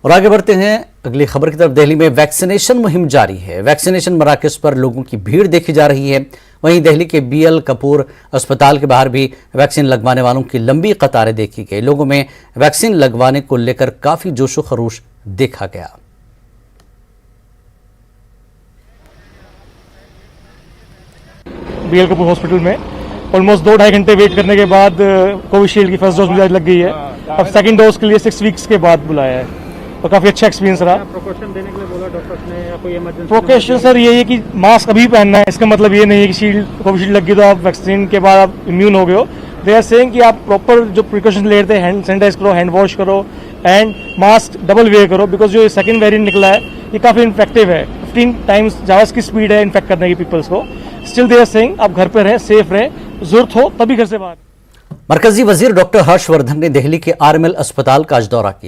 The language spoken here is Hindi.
और आगे बढ़ते हैं अगली खबर की तरफ। दिल्ली में वैक्सीनेशन मुहिम जारी है। वैक्सीनेशन मराकज पर लोगों की भीड़ देखी जा रही है। वहीं दिल्ली के BL कपूर अस्पताल के बाहर भी वैक्सीन लगवाने वालों की लंबी कतारें देखी गई। लोगों में वैक्सीन लगवाने को लेकर काफी जोशो खरोश देखा गया। BL कपूर हॉस्पिटल में ऑलमोस्ट 2-2.5 घंटे वेट करने के बाद कोविशील्ड की फर्स्ट डोज मुझे लग गई है। अब सेकंड डोज के लिए 6 वीक्स के बाद बुलाया है और काफी अच्छा एक्सपीरियंस रहा। प्रिकॉशन देने के लिए बोला डॉक्टर्स ने या कोई इमरजेंसी? प्रिकॉशन सर ये है कि मास्क अभी पहनना है। इसका मतलब ये नहीं है कि कोविशील्ड लग गई तो आप वैक्सीन के बाद आप इम्यून हो गए हो। दे आर सेइंग कि आप प्रॉपर जो प्रिकॉशन ले रहे थे, हैंड सैनिटाइज करो, हैंड वॉश करो एंड मास्क डबल वेयर करो, बिकॉज जो सेकंड वेरिएंट निकला है ये काफी इन्फेक्टिव है। 15 टाइम्स ज़्यादा इसकी स्पीड है इन्फेक्ट करने की पीपल्स को। स्टिल दे आर सेइंग आप घर पे रहें, सेफ रहें, जरूरत हो तभी घर से बाहर। मरकजी वजीर डॉक्टर हर्षवर्धन ने दिल्ली के RML अस्पताल का आज दौरा किया।